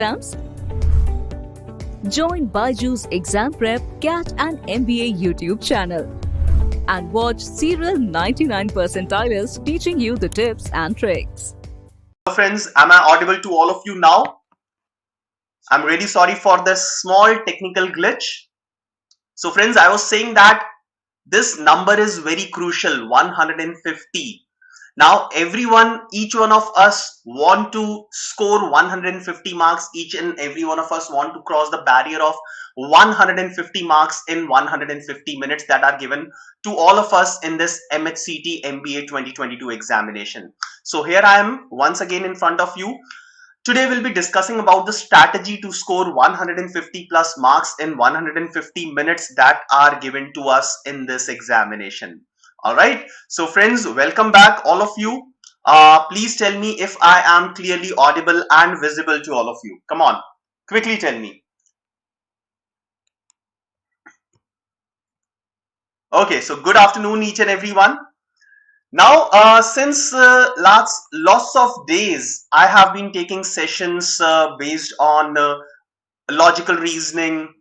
exams? Join BYJU'S Exam Prep, CAT and MBA YouTube channel and watch serial 99 percentilers teaching you the tips and tricks. Hello friends, am I audible to all of you now? I'm really sorry for this small technical glitch. So friends, I was saying that this number is very crucial, 150. Now everyone, each one of us want to score 150 marks. Each and every one of us want to cross the barrier of 150 marks in 150 minutes that are given to all of us in this MH-CET MBA 2022 examination. So here I am once again in front of you. Today we'll be discussing about the strategy to score 150 plus marks in 150 minutes that are given to us in this examination. All right, so friends, welcome back all of you. Please tell me if I am clearly audible and visible to all of you. Come on, quickly tell me. Okay, so good afternoon each and everyone. Now, since lots of days, I have been taking sessions based on logical reasoning,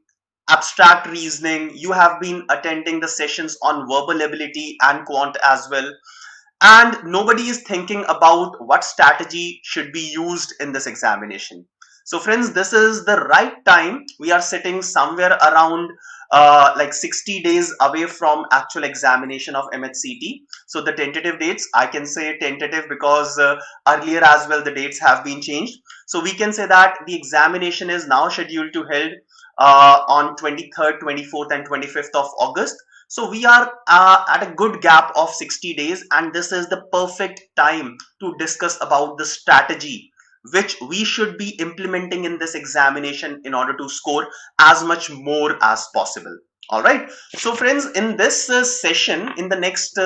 abstract reasoning. You have been attending the sessions on verbal ability and quant as well. And nobody is thinking about what strategy should be used in this examination. So friends, this is the right time. We are sitting somewhere around like 60 days away from actual examination of MH-CET. So the tentative dates, I can say tentative because earlier as well the dates have been changed. So we can say that the examination is now scheduled to held on 23rd, 24th and 25th of August. So we are at a good gap of 60 days, and this is the perfect time to discuss about the strategy which we should be implementing in this examination in order to score as much more as possible. All right, so friends, in this session, in the next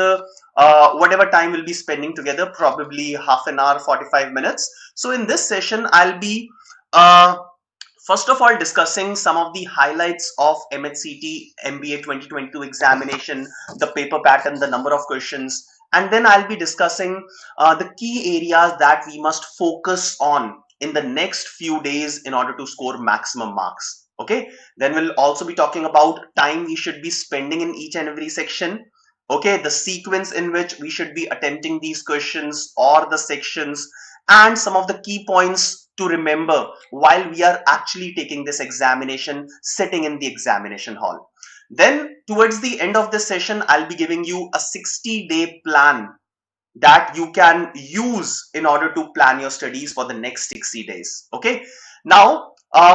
whatever time we'll be spending together, probably half an hour, 45 minutes. So in this session, I'll be first of all discussing some of the highlights of MH-CET MBA 2022 examination, the paper pattern, the number of questions, and then I'll be discussing the key areas that we must focus on in the next few days in order to score maximum marks. Okay, then we'll also be talking about time we should be spending in each and every section. Okay, the sequence in which we should be attempting these questions or the sections, and some of the key points to remember while we are actually taking this examination, sitting in the examination hall. Then towards the end of this session, I'll be giving you a 60-day plan that you can use in order to plan your studies for the next 60 days. Okay, now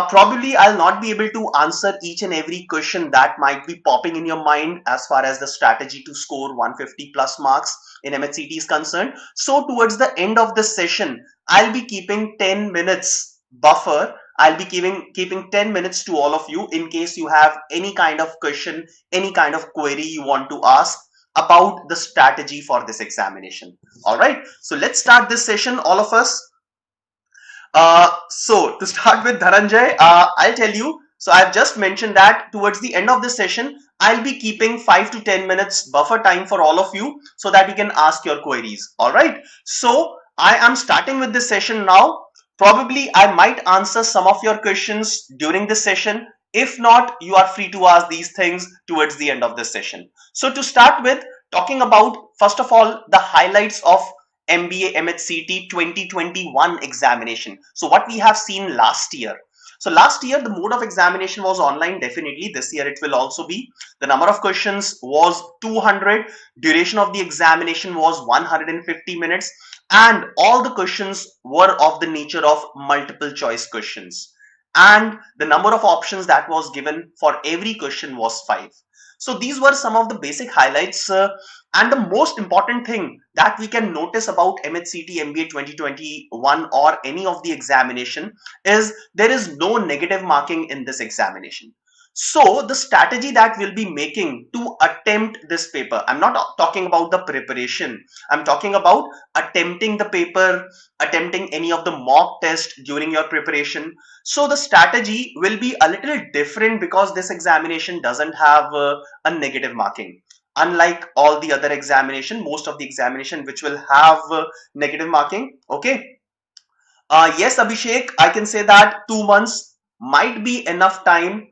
probably I'll not be able to answer each and every question that might be popping in your mind as far as the strategy to score 150 plus marks in MH-CET is concerned. So towards the end of this session, I'll be keeping 10 minutes buffer. I'll be keeping 10 minutes to all of you in case you have any kind of question, any kind of query you want to ask about the strategy for this examination. All right, so let's start this session, all of us. So to start with, Dhananjay, I'll tell you, so I've just mentioned that towards the end of this session, I'll be keeping 5 to 10 minutes buffer time for all of you so that you can ask your queries. All right, so I am starting with this session now. Probably I might answer some of your questions during this session. If not, you are free to ask these things towards the end of this session. So to start with, talking about, first of all, the highlights of MBA MH-CET 2021 examination. So what we have seen last year. So last year, the mode of examination was online, definitely. This year it will also be. The number of questions was 200. Duration of the examination was 150 minutes. And all the questions were of the nature of multiple choice questions. And the number of options that was given for every question was 5. So these were some of the basic highlights. And the most important thing that we can notice about MH-CET MBA 2021 or any of the examination is there is no negative marking in this examination. So the strategy that we'll be making to attempt this paper, I'm not talking about the preparation, I'm talking about attempting the paper, attempting any of the mock test during your preparation. So the strategy will be a little different because this examination doesn't have a negative marking. Unlike all the other examination, most of the examination which will have negative marking. Okay. Yes, Abhishek, I can say that 2 months might be enough time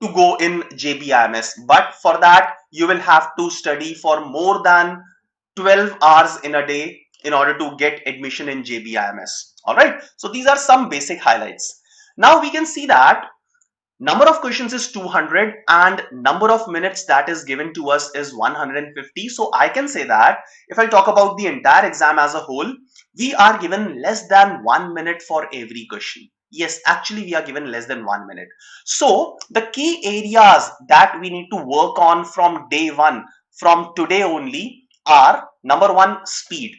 to go in JBIMS, but for that you will have to study for more than 12 hours in a day in order to get admission in JBIMS. All right, so these are some basic highlights. Now we can see that number of questions is 200 and number of minutes that is given to us is 150. So I can say that if I talk about the entire exam as a whole, we are given less than 1 minute for every question. Yes, actually we are given less than 1 minute. So the key areas that we need to work on from day one, from today only, are number one, speed.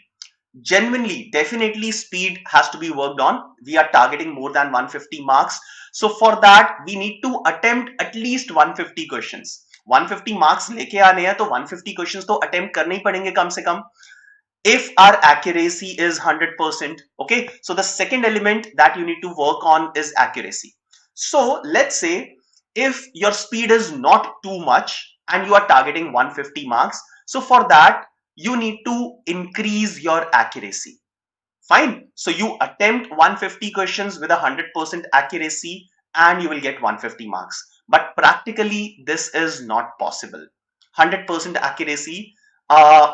Genuinely, definitely speed has to be worked on. We are targeting more than 150 marks, so for that we need to attempt at least 150 questions. 150 marks लेके आने हैं तो 150 questions तो attempt करने ही पड़ेंगे कम से कम, if our accuracy is 100%. Okay, so the second element that you need to work on is accuracy. So let's say if your speed is not too much and you are targeting 150 marks, so for that you need to increase your accuracy. Fine. So you attempt 150 questions with 100% accuracy and you will get 150 marks. But practically this is not possible. 100% accuracy,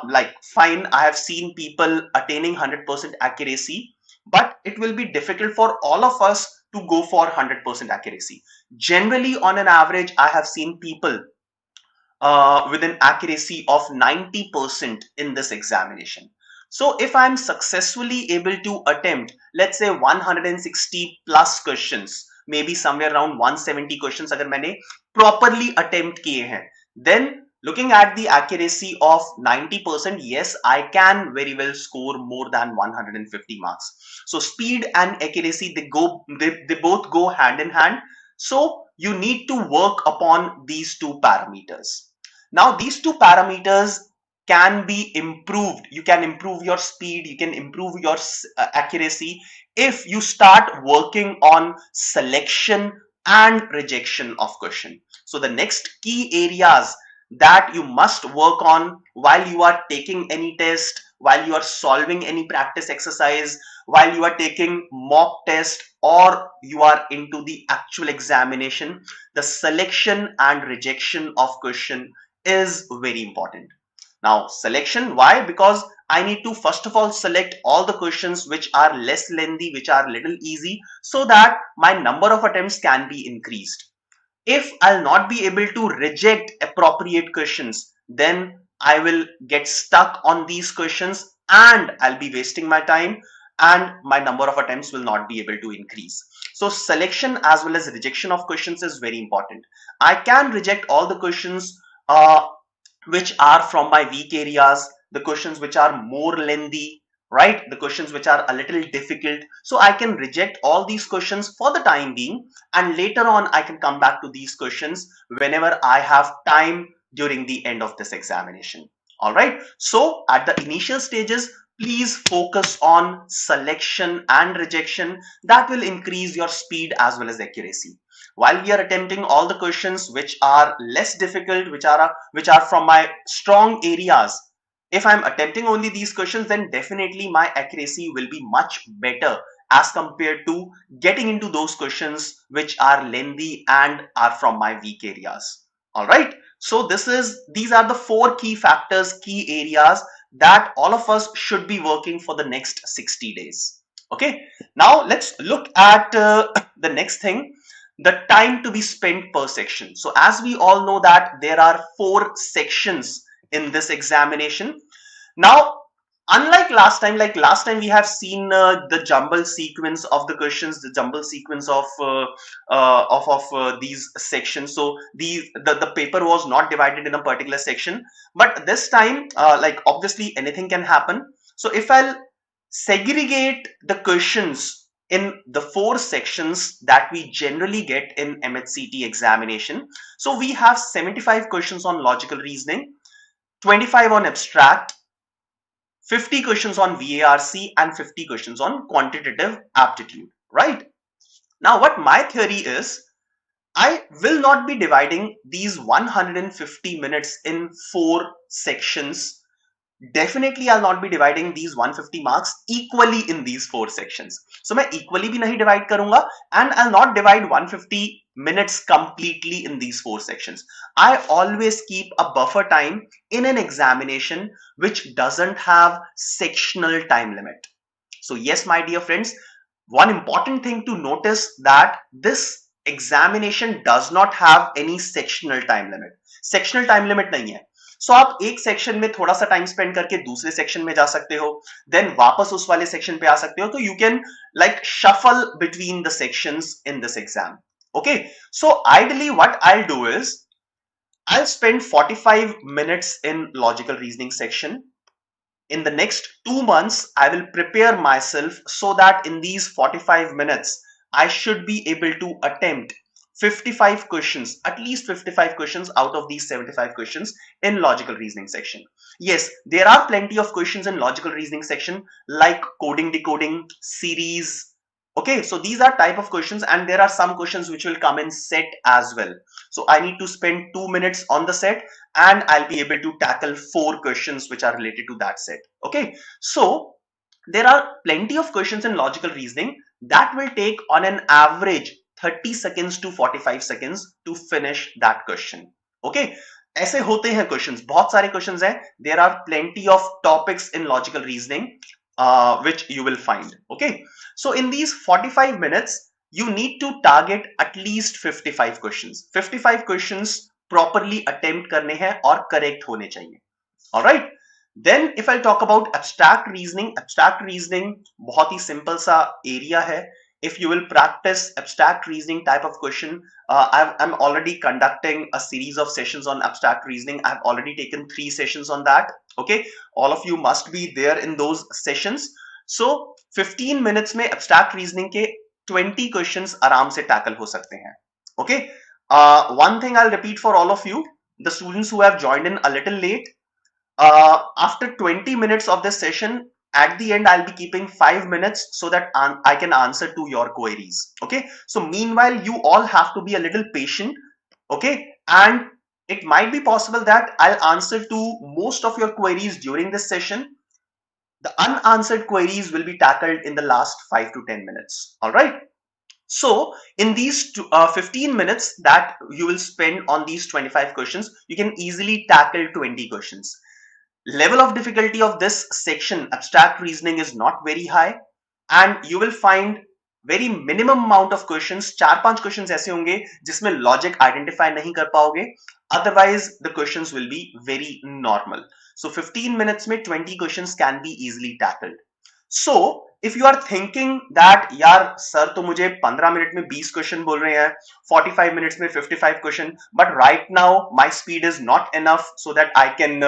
like fine, I have seen people attaining 100% accuracy, but it will be difficult for all of us to go for 100% accuracy. Generally, on an average, I have seen people with an accuracy of 90% in this examination. So if I'm successfully able to attempt, let's say 160 plus questions, maybe somewhere around 170 questions अगर मैंने properly attempt किए हैं, then looking at the accuracy of 90%, yes, I can very well score more than 150 marks. So speed and accuracy, they both go hand in hand. So you need to work upon these two parameters. Now these two parameters can be improved. You can improve your speed, you can improve your accuracy if you start working on selection and rejection of question. So the next key areas that you must work on while you are taking any test, while you are solving any practice exercise, while you are taking mock test, or you are into the actual examination, the selection and rejection of question is very important. Now selection, why? Because I need to first of all select all the questions which are less lengthy, which are little easy, so that my number of attempts can be increased. If I'll not be able to reject appropriate questions, then I will get stuck on these questions and I'll be wasting my time and my number of attempts will not be able to increase. So selection as well as rejection of questions is very important. I can reject all the questions which are from my weak areas, the questions which are more lengthy, right? The questions which are a little difficult. So I can reject all these questions for the time being, and later on I can come back to these questions whenever I have time during the end of this examination. All right. So at the initial stages, please focus on selection and rejection. That will increase your speed as well as accuracy. While we are attempting all the questions which are less difficult, which are from my strong areas, if I'm attempting only these questions, then definitely my accuracy will be much better as compared to getting into those questions which are lengthy and are from my weak areas. All right. So these are the four key factors, key areas that all of us should be working for the next 60 days. Okay. Now let's look at the next thing, the time to be spent per section. So as we all know that there are 4 sections in this examination. Now, unlike last time, we have seen the jumble sequence of the questions, the jumble sequence of these sections. So the paper was not divided in a particular section, but this time, like obviously anything can happen. So if I'll segregate the questions in the 4 sections that we generally get in MH-CET examination. So we have 75 questions on logical reasoning, 25 on abstract, 50 questions on VARC, and 50 questions on quantitative aptitude, right? Now what my theory is, I will not be dividing these 150 minutes in 4 sections definitely I'll not be dividing these 150 marks equally in these 4 sections. So मैं equally भी नहीं divide करूंगा, and I'll not divide 150 minutes completely in these 4 sections. I always keep a buffer time in an examination which doesn't have sectional time limit. So yes, my dear friends, one important thing to notice that this examination does not have any sectional time limit. Sectional time limit नहीं है. So आप एक section में थोड़ा सा time spend करके दूसरे section में जा सकते हो, देन वापस उस वाले सेक्शन पे आ सकते हो, तो you can like shuffle between the sections in this exam. Okay, so ideally what I'll do is I'll spend 45 minutes in logical reasoning section. In the next 2 months, I will prepare myself so that in these 45 minutes, I should be able to attempt 55 questions, at least 55 questions out of these 75 questions in logical reasoning section. Yes, there are plenty of questions in logical reasoning section like coding, decoding, series. Okay, so these are type of questions, and there are some questions which will come in set as well. So I need to spend 2 minutes on the set, and I'll be able to tackle 4 questions which are related to that set. Okay, so there are plenty of questions in logical reasoning that will take on an average 30 seconds to 45 seconds to finish that question. Okay, ऐसे होते हैं questions, बहुत सारे questions हैं. There are plenty of topics in logical reasoning which you will find. Okay, so in these 45 minutes you need to target at least 55 questions. 55 questions properly attempt करने हैं और correct होने चाहिए. All right. Then if I talk about abstract reasoning बहुत ही simple सा area है. If you will practice abstract reasoning type of question, I'm already conducting a series of sessions on abstract reasoning. I've already taken 3 sessions on that. Okay, all of you must be there in those sessions. So 15 minutes में abstract reasoning के 20 questions आराम से tackle हो सकते हैं. Okay, one thing I'll repeat for all of you, the students who have joined in a little late, after 20 minutes of this session, at the end I'll be keeping 5 minutes so that I can answer to your queries. Okay, so meanwhile you all have to be a little patient. Okay, and it might be possible that I'll answer to most of your queries during this session. The unanswered queries will be tackled in the last 5 to 10 minutes. All right, so in these 15 minutes that you will spend on these 25 questions, you can easily tackle 20 questions. Level of difficulty of this section, abstract reasoning, is not very high, and you will find very minimum amount of questions. 4-5 questions ऐसे होंगे जिसमें logic identify नहीं कर पाओगे, otherwise the questions will be very normal. So 15 minutes में 20 questions can be easily tackled. So if you are thinking that यार sir तो मुझे 15 मिनट में 20 क्वेश्चन बोल रहे हैं, 45 minutes में 55 question, but right now my speed is not enough so that I can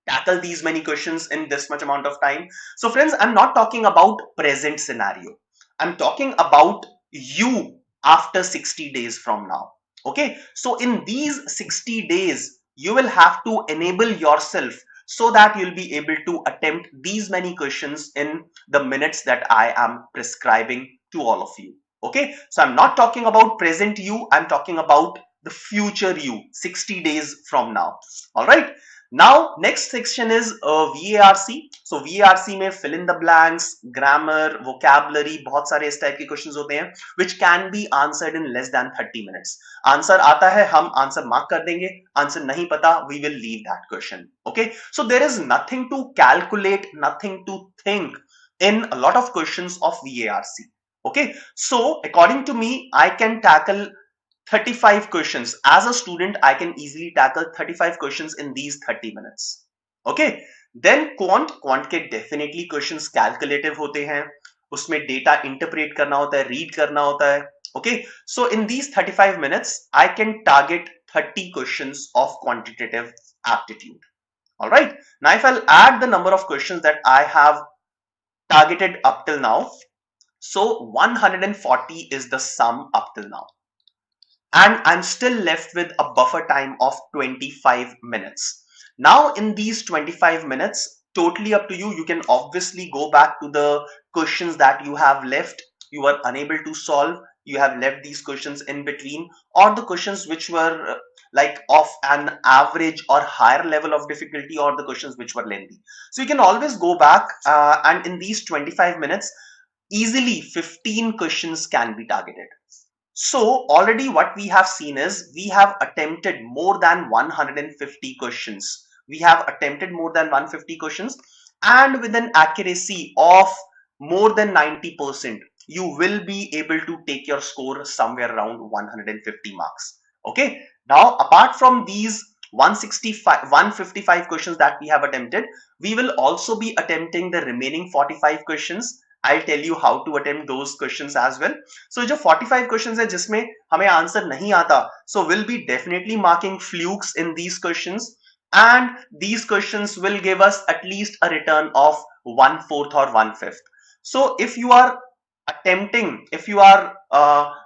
tackle these many questions in this much amount of time. So friends, I'm not talking about present scenario. I'm talking about you after 60 days from now. Okay, so in these 60 days you will have to enable yourself so that you'll be able to attempt these many questions in the minutes that I am prescribing to all of you. Okay, so I'm not talking about present you, I'm talking about the future you 60 days from now. All right, now next section is VARC. So VARC में fill in the blanks, grammar, vocabulary, बहुत सारे इस type के questions होते हैं which can be answered in less than 30 minutes. Answer आता है हम answer mark कर देंगे, answer नहीं पता we will leave that question. Okay, so there is nothing to calculate, nothing to think in a lot of questions of VARC. Okay, so according to me I can tackle 35 questions. As a student, I can easily tackle 35 questions in these 30 minutes. Okay. Then quant के definitely questions calculative होते हैं. उसमें data interpret करना होता है, read करना होता है. Okay. So in these 35 minutes, I can target 30 questions of quantitative aptitude. All right. Now, if I'll add the number of questions that I have targeted up till now, so 140 is the sum up till now. And I'm still left with a buffer time of 25 minutes. Now in these 25 minutes, totally up to you, you can obviously go back to the questions that you have left, you were unable to solve. you have left these questions in between, or the questions which were like of an average or higher level of difficulty, or the questions which were lengthy. So you can always go back and in these 25 minutes, easily 15 questions can be targeted. So already what we have seen is we have attempted more than 150 questions. We have attempted more than 150 questions, and with an accuracy of more than 90%, you will be able to take your score somewhere around 150 marks. Okay. Now, apart from these 155 questions that we have attempted, we will also be attempting the remaining 45 questions. I'll tell you how to attempt those questions as well. So जो 45 questions है जिसमें हमें answer नहीं आता, so we'll be definitely marking flukes in these questions, and these questions will give us at least a return of 1/4 or 1/5. So if you are if you are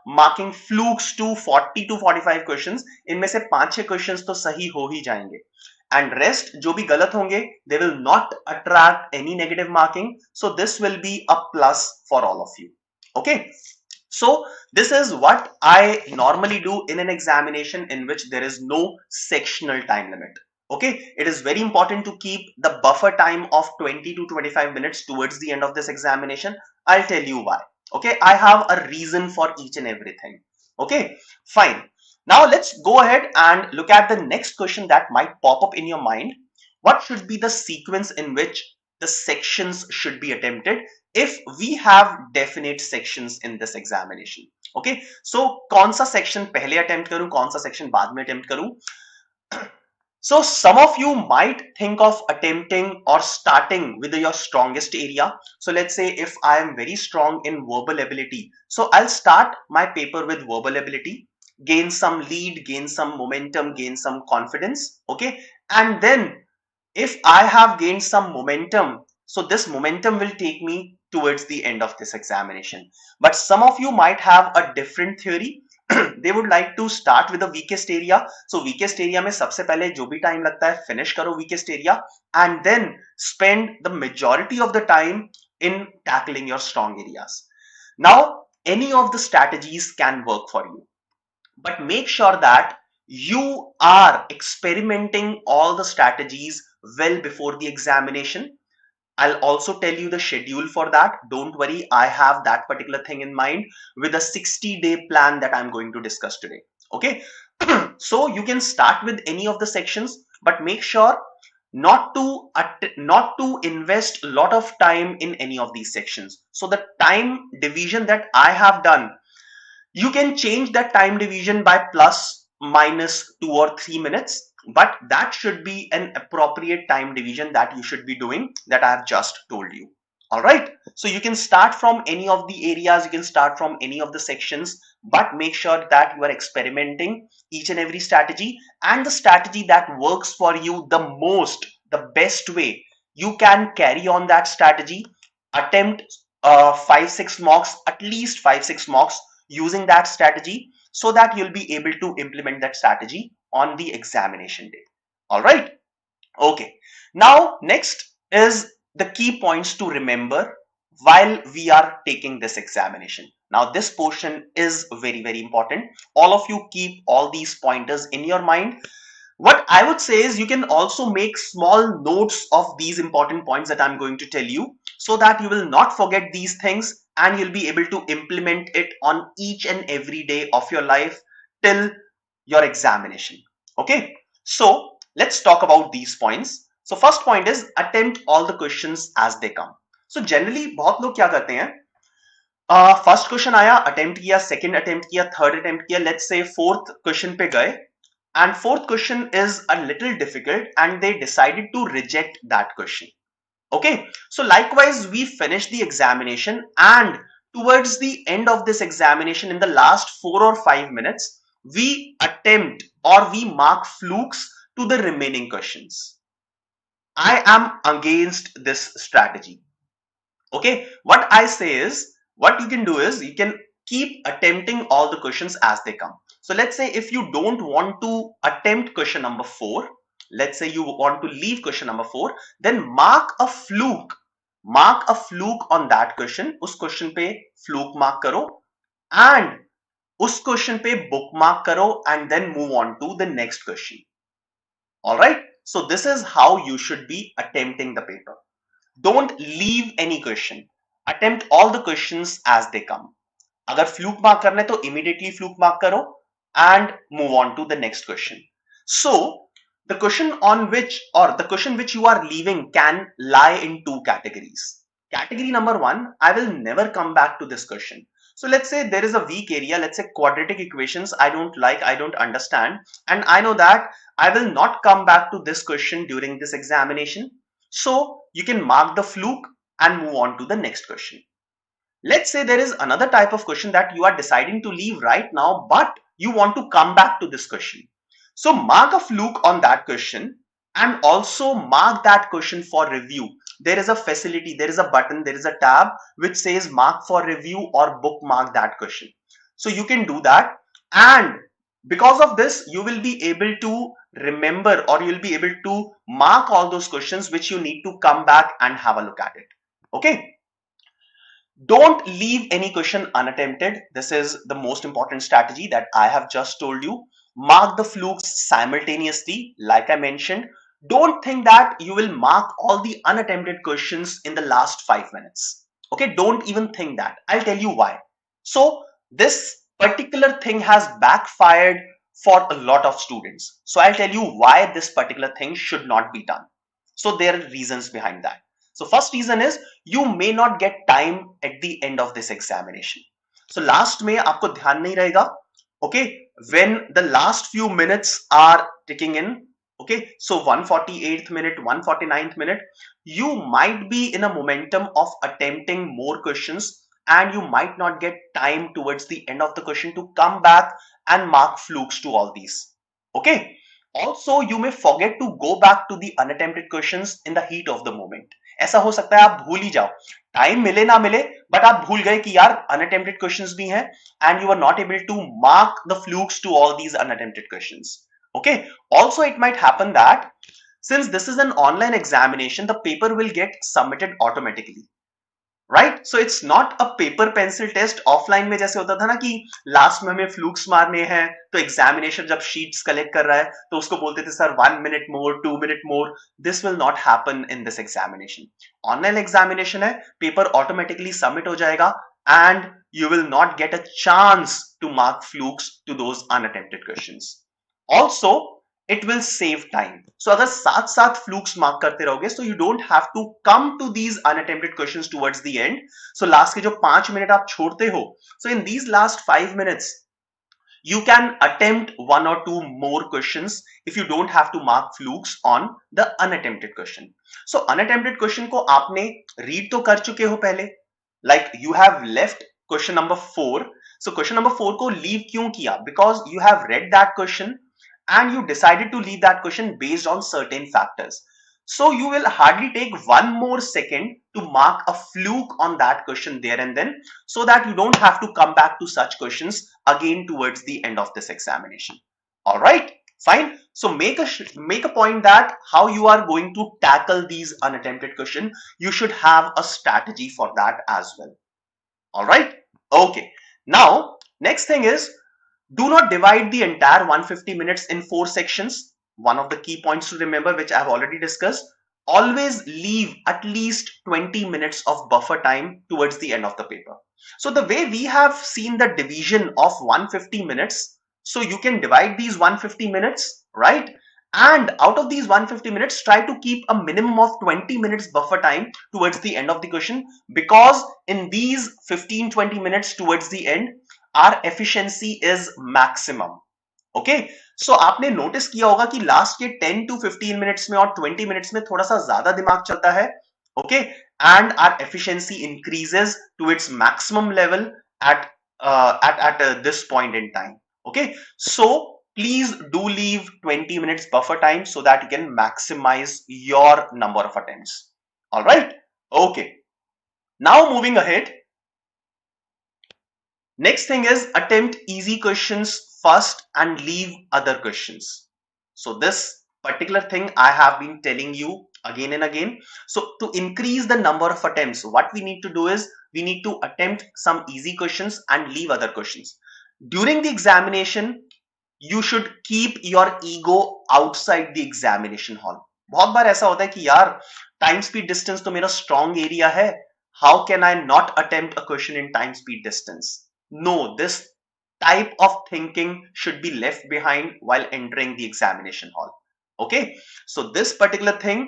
marking flukes to 40 to 45 questions, इनमें से 5-6 questions तो सही हो ही जाएंगे, and rest जो भी गलत होंगे, they will not attract any negative marking. So this will be a plus for all of you. Okay. So this is what I normally do in an examination in which there is no sectional time limit. Okay. It is very important to keep the buffer time of 20 to 25 minutes towards the end of this examination. I'll tell you why. Okay. I have a reason for each and everything. Okay. Fine. Now let's go ahead and look at the next question that might pop up in your mind. What should be the sequence in which the sections should be attempted if we have definite sections in this examination? Okay, so कौन सा section पहले attempt करूं, कौन सा section बाद में attempt करूं? So some of you might think of attempting or starting with your strongest area. So let's say if I am very strong in verbal ability, so I'll start my paper with verbal ability, gain some lead, gain some momentum, gain some confidence. Okay. And then if I have gained some momentum, so this momentum will take me towards the end of this examination. But some of you might have a different theory. They would like to start with the weakest area. So weakest area में सबसे पहले जो भी time लगता है finish करो weakest area, and then spend the majority of the time in tackling your strong areas. Now, any of the strategies can work for you, but make sure that you are experimenting all the strategies well before the examination. I'll also tell you the schedule for that. Don't worry, I have that particular thing in mind with a 60-day plan that I'm going to discuss today. Okay. So you can start with any of the sections, but make sure not to invest a lot of time in any of these sections. So the time division that I have done, you can change that time division by plus minus 2 or 3 minutes, but that should be an appropriate time division that you should be doing that I have just told you. All right. So you can start from any of the areas, you can start from any of the sections, but make sure that you are experimenting each and every strategy, and the strategy that works for you the most, the best way, you can carry on that strategy, attempt 5-6 mocks, at least 5-6 mocks using that strategy, so that you'll be able to implement that strategy on the examination day. All right. Okay. Now, next is the key points to remember while we are taking this examination. Now, this portion is very, very important. All of you keep all these pointers in your mind. What I would say is you can also make small notes of these important points that I'm going to tell you, so that you will not forget these things and you'll be able to implement it on each and every day of your life till your examination. Okay. So let's talk about these points. So first point is attempt all the questions as they come. So generally बहुत लोग क्या करते हैं, first question आया, attempt किया, second attempt किया, third attempt किया, let's say fourth question पे गए, and fourth question is a little difficult and they decided to reject that question. Okay, so likewise we finish the examination, and towards the end of this examination, in the last 4 or 5 minutes, we attempt or we mark flukes to the remaining questions. I am against this strategy. Okay, what I say is, what you can do is you can keep attempting all the questions as they come. So let's say if you don't want to attempt question number 4, let's say you want to leave question number 4, then mark a fluke on that question. Us question pe fluke mark karo, and उस question पे bookmark करो and then move on to the next question. Alright, so this is how you should be attempting the paper. Don't leave any question. Attempt all the questions as they come. अगर fluke mark करना है तो immediately fluke mark करो and move on to the next question. So the question on which or the question which you are leaving can lie in two categories. Category number one, I will never come back to this question. So let's say there is a weak area, let's say quadratic equations I don't like, I don't understand, and I know that I will not come back to this question during this examination. So you can mark the fluke and move on to the next question. Let's say there is another type of question that you are deciding to leave right now, but you want to come back to this question. So mark a fluke on that question and also mark that question for review. There is a facility, there is a button, there is a tab which says mark for review or bookmark that question. So you can do that, and because of this you will be able to remember or you'll be able to mark all those questions which you need to come back and have a look at it. Okay. Don't leave any question unattempted. This is the most important strategy that I have just told you. Mark the flukes simultaneously, like I mentioned. Don't think that you will mark all the unattempted questions in the last 5 minutes. Okay, don't even think that. I'll tell you why. So this particular thing has backfired for a lot of students. So I'll tell you why this particular thing should not be done. So there are reasons behind that. So first reason is you may not get time at the end of this examination. So last में आपको ध्यान नहीं रहेगा. Okay, when the last few minutes are ticking in, okay, so 148th minute, 149th minute, you might be in a momentum of attempting more questions and you might not get time towards the end of the question to come back and mark flukes to all these. Okay. Also, you may forget to go back to the unattempted questions in the heat of the moment. ऐसा हो सकता है आप भूल ही जाओ, time मिले ना मिले, बट आप भूल गए कि यार unattempted questions भी हैं and you are not able to mark the flukes to all these unattempted questions. Okay. Also, it might happen that since this is an online examination, the paper will get submitted automatically. Right, so it's not a paper pencil test. Offline में जैसे होता था ना कि last में हमें flukes मारने हैं, तो एग्जामिनेशन जब शीट्स कलेक्ट कर रहा है तो उसको बोलते थे sir 1 minute more, 2 minute more. This will not happen in this examination. Online examination है, पेपर ऑटोमेटिकली सबमिट हो जाएगा and you will not get a chance to mark flukes to those unattempted questions. Also it will save time. So अगर साथ साथ flukes mark करते रहोगे, so you don't have to come to these unattempted questions towards the end. So last के जो 5 minute आप छोड़ते हो, so in these last 5 minutes you can attempt 1 or 2 more questions if you don't have to mark flukes on the unattempted question. So unattempted question को आपने read तो कर चुके हो पहले, like you have left question number 4. So question number 4 को leave क्यों किया? Because you have read that question and you decided to leave that question based on certain factors. So you will hardly take 1 more second to mark a fluke on that question there and then, so that you don't have to come back to such questions again towards the end of this examination. All right, fine. So make a point that how you are going to tackle these unattempted questions. You should have a strategy for that as well. All right. Okay. Now, next thing is, do not divide the entire 150 minutes in 4 sections. One of the key points to remember, which I have already discussed, always leave at least 20 minutes of buffer time towards the end of the paper. So the way we have seen the division of 150 minutes, so you can divide these 150 minutes, right? And out of these 150 minutes, try to keep a minimum of 20 minutes buffer time towards the end of the question, because in these 15-20 minutes towards the end, our efficiency is maximum. Okay, so आपने notice किया होगा कि last के 10 to 15 minutes में और 20 minutes में थोड़ा सा ज्यादा दिमाग चलता है. Okay, and our efficiency increases to its maximum level at this point in time. Okay, so please do leave 20 minutes buffer time so that you can maximize your number of attempts. All right. Okay, now moving ahead. Next thing is attempt easy questions first and leave other questions. So this particular thing I have been telling you again and again. So to increase the number of attempts, what we need to do is we need to attempt some easy questions and leave other questions. During the examination, you should keep your ego outside the examination hall. बहुत बार ऐसा होता है कि यार time speed distance तो मेरा strong area है, how can I not attempt a question in time speed distance? No, this type of thinking should be left behind while entering the examination hall. Okay, so this particular thing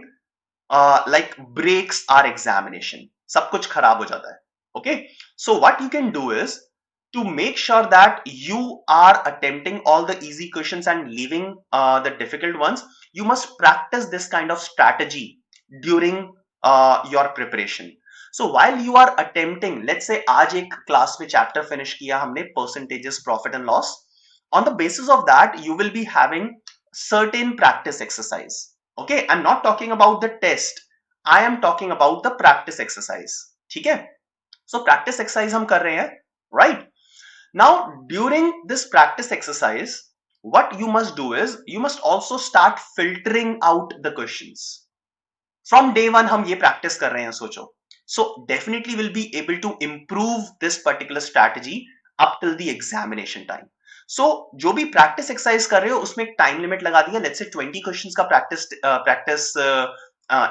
like breaks our examination. सब कुछ खराब हो जाता है. Okay, so what you can do is to make sure that you are attempting all the easy questions and leaving the difficult ones. You must practice this kind of strategy during your preparation. So while you are attempting, let's say आज एक class में chapter finish किया हमने, percentages, profit and loss. On the basis of that, you will be having certain practice exercise. Okay, I'm not talking about the test. I am talking about the practice exercise. ठीक है? So practice exercise हम कर रहे हैं, right? Now during this practice exercise, what you must do is you must also start filtering out the questions. From day one हम ये practice कर रहे हैं, सोचो. So definitely will be able to improve this particular strategy up till the examination time. So जो भी practice exercise कर रहे हो उसमें एक time limit लगा दिया. Let's say 20 questions का practice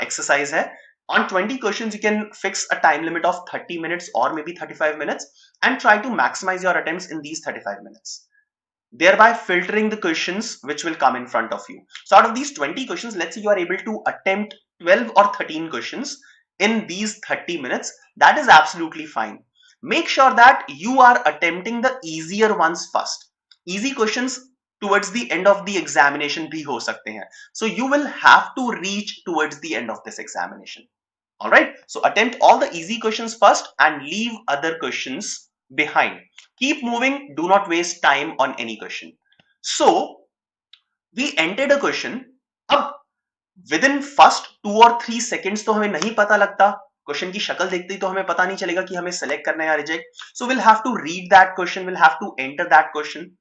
exercise है. On 20 questions, you can fix a time limit of 30 minutes or maybe 35 minutes and try to maximize your attempts in these 35 minutes, thereby filtering the questions which will come in front of you. So out of these 20 questions, let's say you are able to attempt 12 or 13 questions in these 30 minutes. That is absolutely fine. Make sure that you are attempting the easier ones first. Easy questions towards the end of the examination bhi ho sakte hain. So you will have to reach towards the end of this examination. All right, so attempt all the easy questions first and leave other questions behind. Keep moving, do not waste time on any question. So we entered a question. अब within first 2 or 3 seconds तो हमें नहीं पता लगता, question की शक्ल देखते ही तो हमें पता नहीं चलेगा कि हमें सेलेक्ट करना है या reject. So we'll have to read that question, we'll have to enter that question.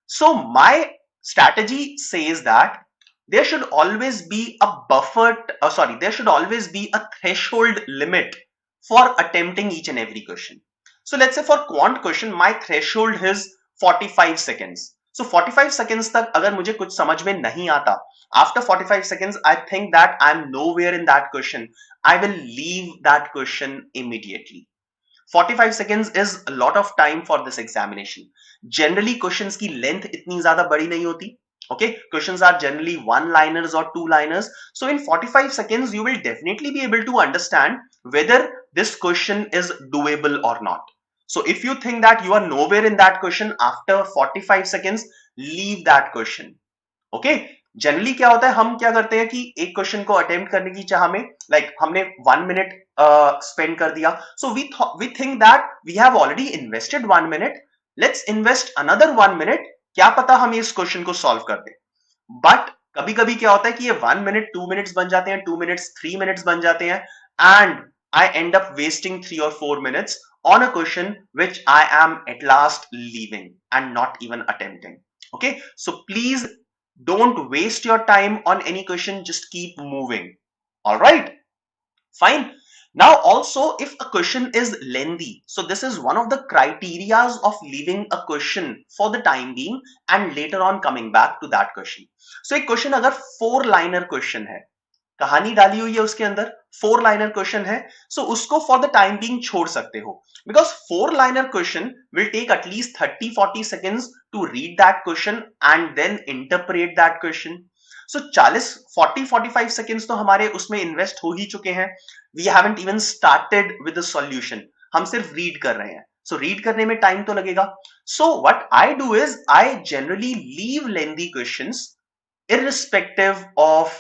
So my strategy says that there should always be a there should always be a threshold limit for attempting each and every question. So let's say for quant question, my threshold is 45 seconds. So 45 seconds तक अगर मुझे कुछ समझ में नहीं आता, after 45 seconds, I think that I'm nowhere in that question, I will leave that question immediately. 45 seconds is a lot of time for this examination. Generally questions की length इतनी ज्यादा बड़ी नहीं होती. Okay, questions are generally one-liners or two-liners. So in 45 seconds, you will definitely be able to understand whether this question is doable or not. So if you think that you are nowhere in that question after 45 seconds, leave that question. Okay, generally क्या होता है, हम क्या करते हैं कि एक question को अटेम्प्ट करने की चाह में, like हमने 1 minute spend कर दिया. So we think that we have already invested 1 minute. Let's invest another 1 minute. क्या पता हम इस क्वेश्चन को सॉल्व कर दें. बट कभी कभी क्या होता है कि ये 1 minute 2 minutes बन जाते हैं, 2 minutes 3 minutes बन जाते हैं, and I end up wasting 3 or 4 minutes on a question which I am at last leaving and not even attempting. Okay, so please don't waste your time on any question, just keep moving. All right, fine. Now also, if a question is lengthy, so this is one of the criterias of leaving a question for the time being and later on coming back to that question. So एक question अगर 4-liner question है, कहानी डाली हुई है उसके अंदर, 4-liner question है, so उसको for the time being छोड़ सकते हो, because 4-liner question will take at least 30-40 seconds to read that question and then interpret that question. So 40-45 seconds तो हमारे उसमें इन्वेस्ट हो ही चुके हैं. We haven't even started with the solution. हम सिर्फ रीड कर रहे हैं. So रीड करने में टाइम तो लगेगा. So what I do is I generally leave lengthy questions irrespective of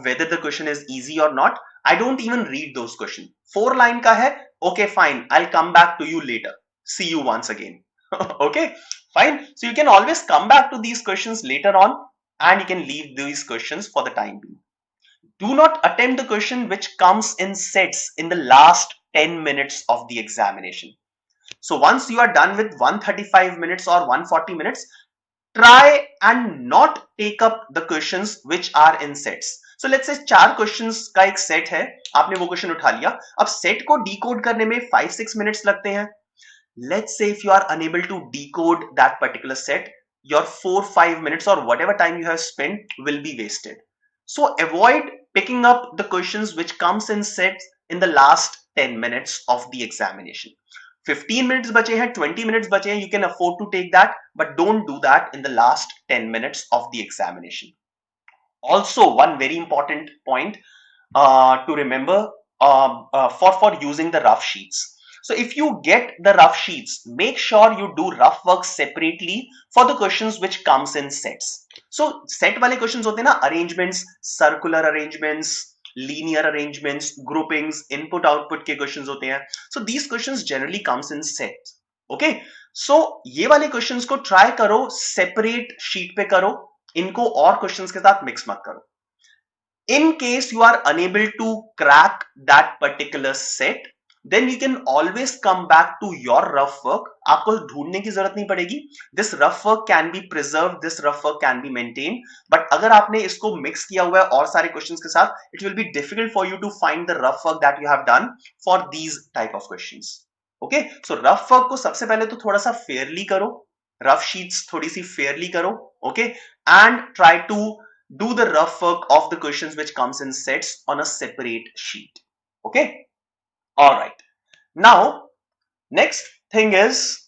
whether the question is easy or not. I don't even read those questions. 4 line का है, okay fine, I'll come back to you later. See you once again. Okay, fine. So you can always come back to these questions later on and you can leave these questions for the time being. Do not attempt the question which comes in sets in the last 10 minutes of the examination. So once you are done with 135 minutes or 140 minutes, try and not take up the questions which are in sets. So let's say 4 questions का एक set है, आपने वो question उठा लिया. अब set को decode करने में 5-6 minutes लगते हैं. Let's say if you are unable to decode that particular set, your 4-5 minutes or whatever time you have spent will be wasted. So avoid picking up the questions which comes in sets in the last 10 minutes of the examination. 15 minutes bache hain, 20 minutes bache hain, you can afford to take that, but don't do that in the last 10 minutes of the examination. Also, one very important point to remember for using the rough sheets. So if you get the rough sheets, make sure you do rough work separately for the questions which comes in sets. So set wale questions hote na, arrangements, circular arrangements, linear arrangements, groupings, input output ke questions hote hain. So these questions generally comes in sets. Okay, so ये वाले questions को try करो separate sheet पे करो, इनको और questions के साथ mix मत करो. In case you are unable to crack that particular set, then you can always come back to your rough work. आपको ढूंढने की जरूरत नहीं पड़ेगी. This rough work can be preserved, this rough work can be maintained. But अगर आपने इसको mix किया हुआ है और सारे questions के साथ, it will be difficult for you to find the rough work that you have done for these type of questions. Okay, so rough work को सबसे पहले तो थोड़ा सा fairly करो, rough sheets थोड़ी सी fairly करो, okay, and try to do the rough work of the questions which comes in sets on a separate sheet. Okay, all right. Now next thing is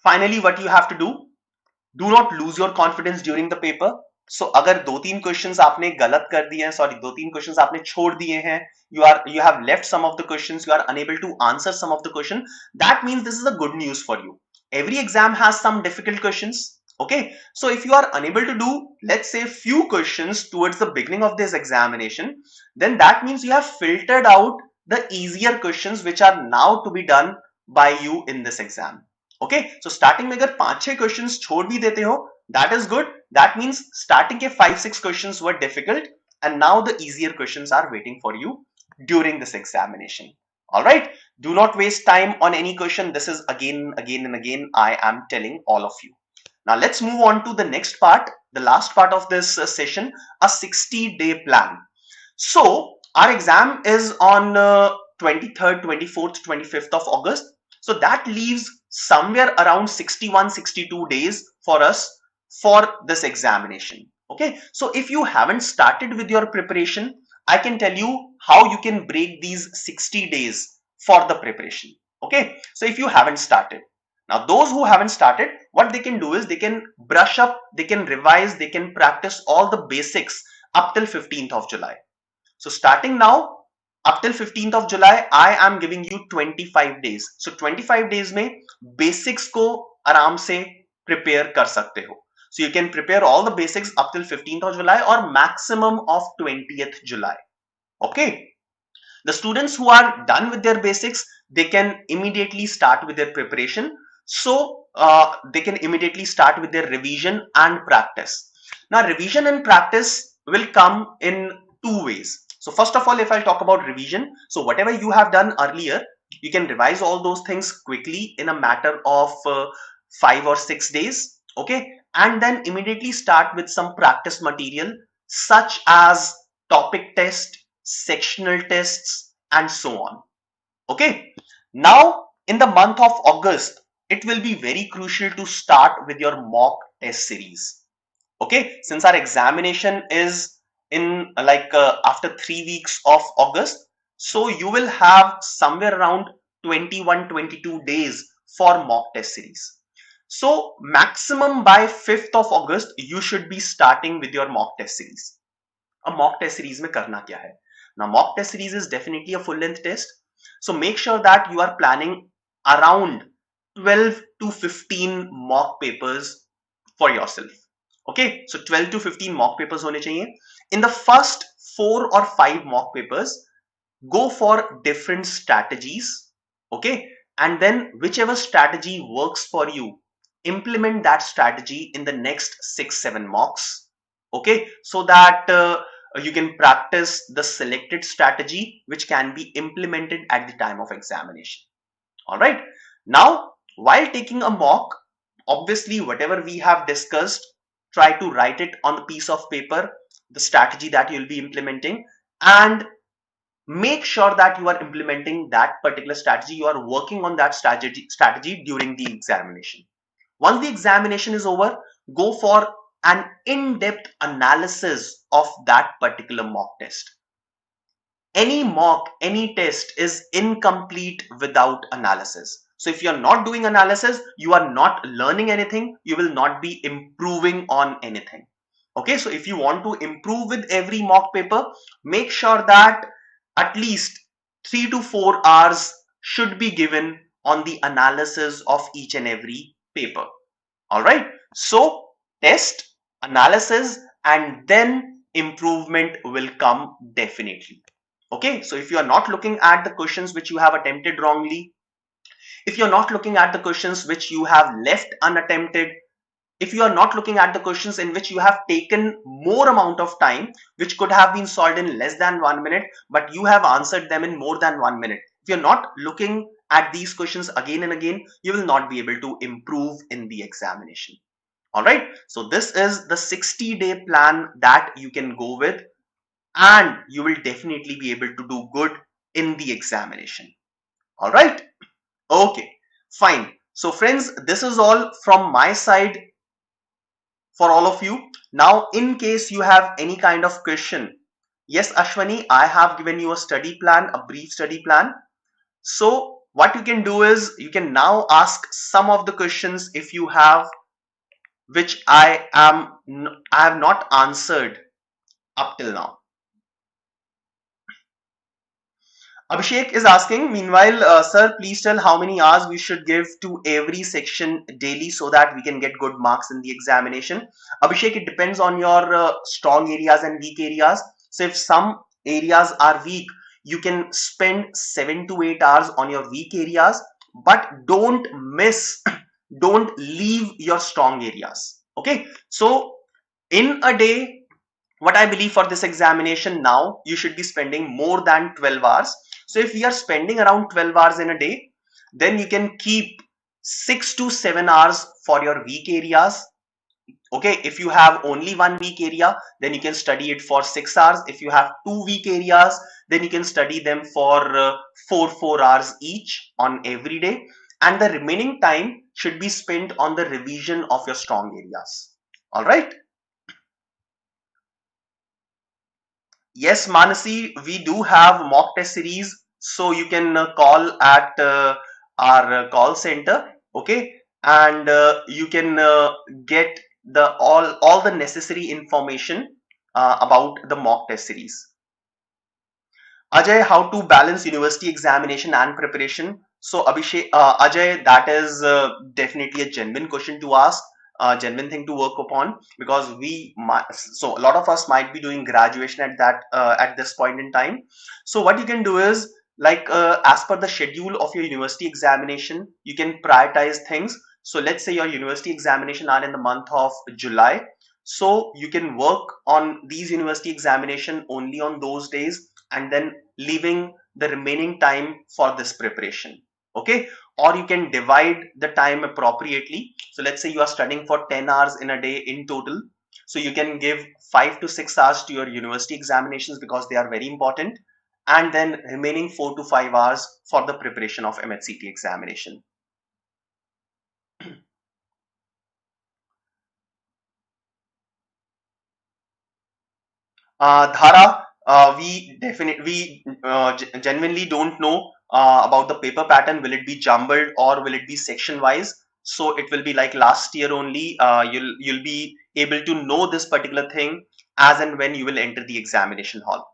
finally what you have to do not lose your confidence during the paper. So अगर 2-3 questions आपने गलत कर दिए हैं, sorry 2-3 questions आपने छोड़ दिए हैं, you have left some of the questions, you are unable to answer some of the question, that means this is a good news for you. Every exam has some difficult questions. Okay, so if you are unable to do, let's say, few questions towards the beginning of this examination, then that means you have filtered out the easier questions which are now to be done by you in this exam. Okay, so starting में अगर 5-6 questions छोड़ भी देते हो, that is good. That means starting के 5-6 questions were difficult and now the easier questions are waiting for you during this examination. All right, do not waste time on any question. This is again and again I am telling all of you. Now let's move on to the next part, the last part of this session, a 60-day plan. So our exam is on 23rd, 24th, 25th of August. So that leaves somewhere around 61-62 days for us for this examination. Okay, so if you haven't started with your preparation, I can tell you how you can break these 60 days for the preparation. Okay, so if you haven't started, now those who haven't started, what they can do is they can brush up, they can revise, they can practice all the basics up till 15th of July. So starting now up till 15th of July, I am giving you 25 days. So 25 days में basics को आराम से prepare कर सकते हो. So you can prepare all the basics up till 15th of July or maximum of 20th July. Okay. The students who are done with their basics, they can immediately start with their preparation. So they can immediately start with their revision and practice. Now revision and practice will come in 2 ways. So first of all, if I'll talk about revision, so whatever you have done earlier, you can revise all those things quickly in a matter of 5 or 6 days. Okay, and then immediately start with some practice material such as topic test, sectional tests, and so on. Okay, now in the month of August, it will be very crucial to start with your mock test series. Okay, since our examination is in after 3 weeks of August, so you will have somewhere around 21-22 days for mock test series. So maximum by 5th of August, you should be starting with your mock test series. A mock test series में करना क्या है? Now mock test series is definitely a full length test. So make sure that you are planning around 12 to 15 mock papers for yourself. Okay, so 12 to 15 mock papers होने चाहिए. In the first 4 or 5 mock papers, go for different strategies. Okay, and then whichever strategy works for you, implement that strategy in the next 6-7 mocks. Okay, so that you can practice the selected strategy which can be implemented at the time of examination. All right, now while taking a mock, obviously whatever we have discussed, try to write it on the piece of paper, the strategy that you'll be implementing, and make sure that you are implementing that particular strategy. You are working on that strategy during the examination. Once the examination is over, go for an in-depth analysis of that particular mock test. Any mock, any test is incomplete without analysis. So if you're not doing analysis, you are not learning anything, you will not be improving on anything. Okay, so if you want to improve with every mock paper, make sure that at least 3 to 4 hours should be given on the analysis of each and every paper. All right, so test, analysis, and then improvement will come definitely. Okay, so if you are not looking at the questions which you have attempted wrongly, if you're not looking at the questions which you have left unattempted, if you are not looking at the questions in which you have taken more amount of time, which could have been solved in less than 1 minute, but you have answered them in more than 1 minute, if you're not looking at these questions again and again, you will not be able to improve in the examination. All right, so this is the 60-day plan that you can go with, and you will definitely be able to do good in the examination. All right, okay, fine. So friends, this is all from my side for all of you. Now, in case you have any kind of question, yes, Ashwani, I have given you a study plan, a brief study plan. So what you can do is you can now ask some of the questions if you have, which I have not answered up till now. Abhishek is asking, meanwhile, sir, please tell how many hours we should give to every section daily so that we can get good marks in the examination. Abhishek, it depends on your strong areas and weak areas. So if some areas are weak, you can spend 7 to 8 hours on your weak areas, but don't leave your strong areas. Okay, so in a day, what I believe for this examination now, you should be spending more than 12 hours. So if we are spending around 12 hours in a day, then you can keep 6 to 7 hours for your weak areas. Okay, if you have only one weak area, then you can study it for 6 hours. If you have two weak areas, then you can study them for 4 hours each on every day. And the remaining time should be spent on the revision of your strong areas. All right. Yes, Manasi, we do have mock test series, so you can call at our call center, okay, and you can get the all the necessary information about the mock test series. Ajay, how to balance university examination and preparation? So Abhishek, Ajay, that is definitely a genuine question to ask, a genuine thing to work upon, because we might, so a lot of us might be doing graduation at that at this point in time. So what you can do is, like as per the schedule of your university examination, you can prioritize things. So let's say your university examination are in the month of July, so you can work on these university examination only on those days, and then leaving the remaining time for this preparation. Okay, or you can divide the time appropriately. So let's say you are studying for 10 hours in a day in total, so you can give 5 to 6 hours to your university examinations because they are very important, and then remaining 4 to 5 hours for the preparation of MH-CET examination. Dhara, we genuinely don't know about the paper pattern. Will it be jumbled or will it be section wise? So it will be like last year only. You'll be able to know this particular thing as and when you will enter the examination hall.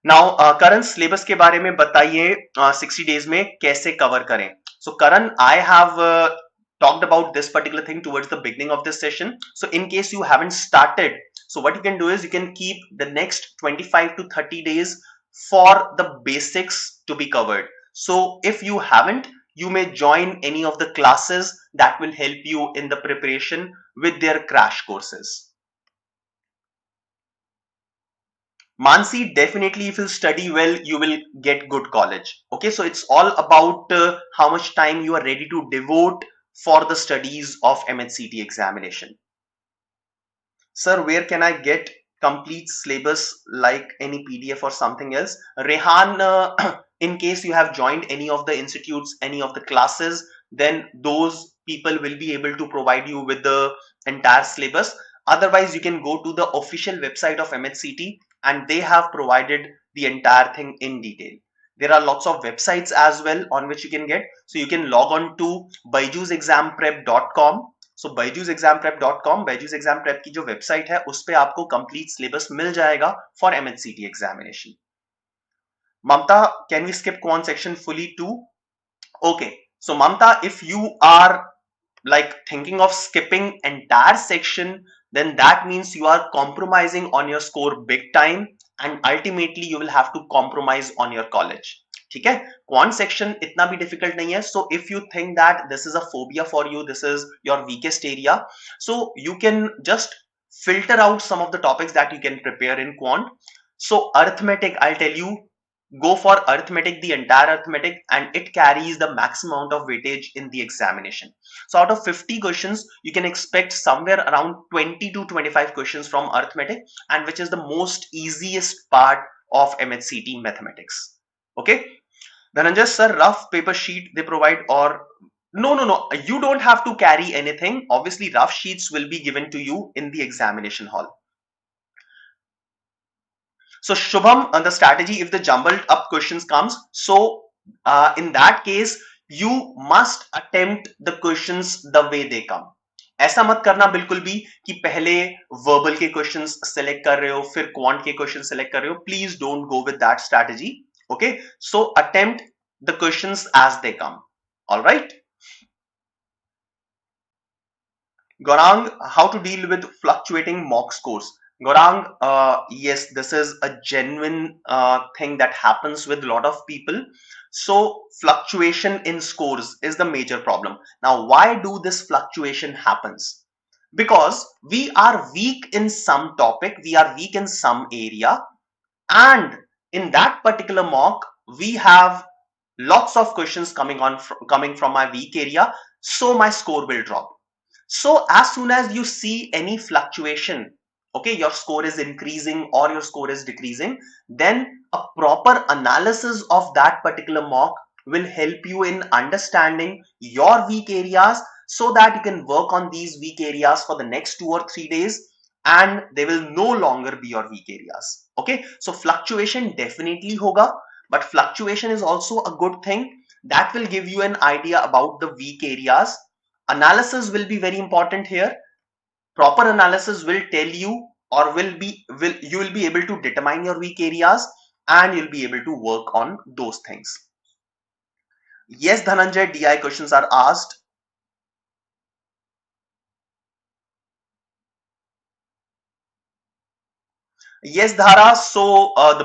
Now, current syllabus के बारे में बताइए 60 days में कैसे cover करें. So Karan, I have talked about this particular thing towards the beginning of this session. So in case you haven't started, so what you can do is you can keep the next 25 to 30 days for the basics to be covered. So if you haven't, you may join any of the classes that will help you in the preparation with their crash courses. Mansi, definitely if you study well, you will get good college. Okay, so it's all about how much time you are ready to devote for the studies of MH-CET examination. Sir, where can I get complete syllabus like any PDF or something else. Rehan, in case you have joined any of the institutes, any of the classes, then those people will be able to provide you with the entire syllabus. Otherwise, you can go to the official website of MH-CET and they have provided the entire thing in detail. There are lots of websites as well on which you can get. So you can log on to byju'sexamprep.com. So byju'sexamprep.com, byju's exam prep की जो website है उस पे आपको complete syllabus मिल जाएगा for MH-CET examination. Mamta, can we skip quant section fully too? Okay, so Mamta, if you are like thinking of skipping entire section, then that means you are compromising on your score big time and ultimately you will have to compromise on your college. ठीक है, quant section इतना भी difficult नहीं है. So if you think that this is a phobia for you, this is your weakest area, so you can just filter out some of the topics that you can prepare in quant. So arithmetic, I'll tell you, go for arithmetic, the entire arithmetic, and it carries the maximum amount of weightage in the examination. So out of 50 questions, you can expect somewhere around 20 to 25 questions from arithmetic, and which is the most easiest part of MH-CET mathematics. Okay. Dhananjay sir, rough paper sheet they provide, or no, you don't have to carry anything. Obviously, rough sheets will be given to you in the examination hall. So Shubham, on the strategy, if the jumbled up questions comes, so in that case, you must attempt the questions the way they come. ऐसा मत करना बिल्कुल भी कि पहले verbal के questions select कर रहे हो फिर quant के questions select कर रहे हो. Please don't go with that strategy. Okay, so attempt the questions as they come. All right. Gaurang, how to deal with fluctuating mock scores? Gaurang, yes, this is a genuine thing that happens with a lot of people. So fluctuation in scores is the major problem. Now, why do this fluctuation happens? Because we are weak in some topic, we are weak in some area, and in that particular mock, we have lots of questions coming from my weak area, so my score will drop. So as soon as you see any fluctuation, okay, your score is increasing or your score is decreasing, then a proper analysis of that particular mock will help you in understanding your weak areas so that you can work on these weak areas for the next 2 or 3 days and they will no longer be your weak areas. Okay, so fluctuation definitely hoga, but fluctuation is also a good thing that will give you an idea about the weak areas. Analysis will be very important here. Proper analysis will tell you, or you will be able to determine your weak areas and you'll be able to work on those things. Yes, Dhananjay, DI questions are asked. Yes, Dhara. So the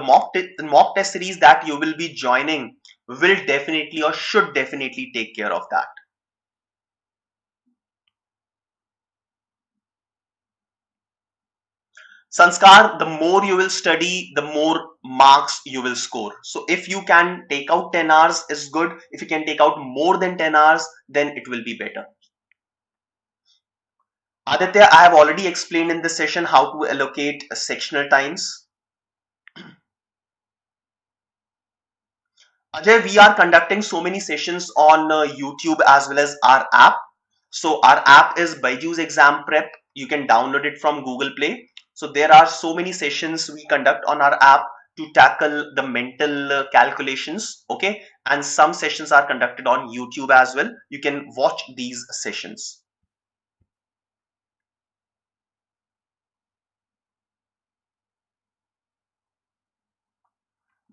mock test series that you will be joining will definitely or should definitely take care of that. Sanskar, the more you will study, the more marks you will score. So if you can take out 10 hours is good. If you can take out more than 10 hours, then it will be better. Aditya, I have already explained in this session how to allocate sectional times. Ajay, we are conducting so many sessions on YouTube as well as our app. So our app is BYJU'S Exam Prep. You can download it from Google Play. So there are so many sessions we conduct on our app to tackle the mental calculations. Okay. And some sessions are conducted on YouTube as well. You can watch these sessions.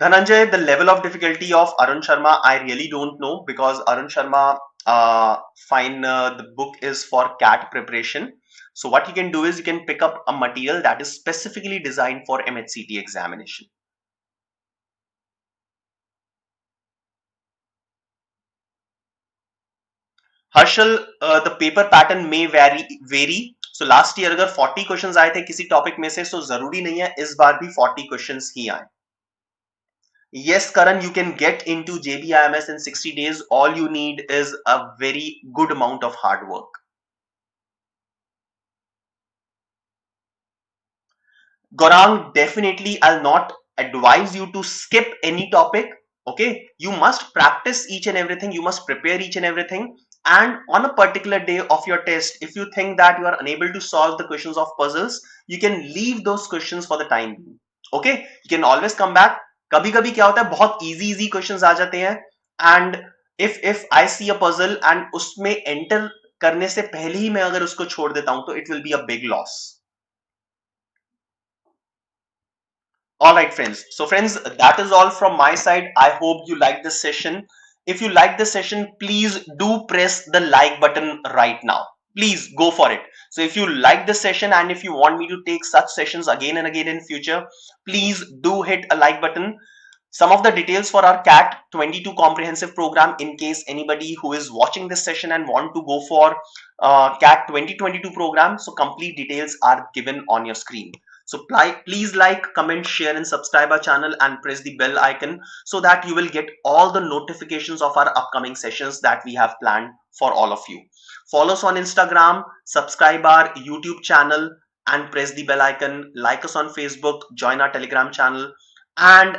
Dhananjay, the level of difficulty of Arun Sharma, I really don't know because Arun Sharma, the book is for CAT preparation. So what you can do is you can pick up a material that is specifically designed for MH-CET examination. Harshal, the paper pattern may vary. So last year अगर 40 questions आए थे किसी topic में से, so जरूरी नहीं है इस बार भी 40 questions ही आए. Yes, Karan, you can get into JBIMS in 60 days. All you need is a very good amount of hard work. Gorang, definitely I'll not advise you to skip any topic. Okay, you must practice each and everything, you must prepare each and everything. And on a particular day of your test, if you think that you are unable to solve the questions of puzzles, you can leave those questions for the time being. Okay, you can always come back. कभी कभी क्या होता है, बहुत easy questions आ जाते हैं, and if I see a puzzle and उसमें enter करने से पहले ही मैं अगर उसको छोड़ देता हूं, तो it will be a big loss. All right, friends. So, friends, that is all from my side. I hope you like this session. If you like this session, please do press the like button right now. Please go for it. So, if you like this session and if you want me to take such sessions again and again in future, please do hit a like button. Some of the details for our CAT 22 comprehensive program, in case anybody who is watching this session and want to go for CAT 2022 program, so complete details are given on your screen. So please like, comment, share and subscribe our channel and press the bell icon so that you will get all the notifications of our upcoming sessions that we have planned for all of you. Follow us on Instagram, subscribe our YouTube channel and press the bell icon, like us on Facebook, join our Telegram channel and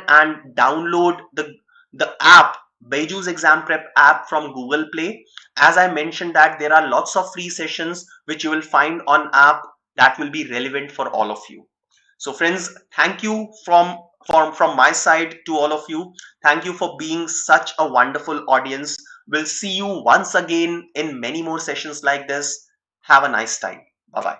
download the app, BYJU'S Exam Prep app from Google Play. As I mentioned that there are lots of free sessions which you will find on app that will be relevant for all of you. So friends, thank you from my side to all of you. Thank you for being such a wonderful audience. We'll see you once again in many more sessions like this. Have a nice time. Bye-bye.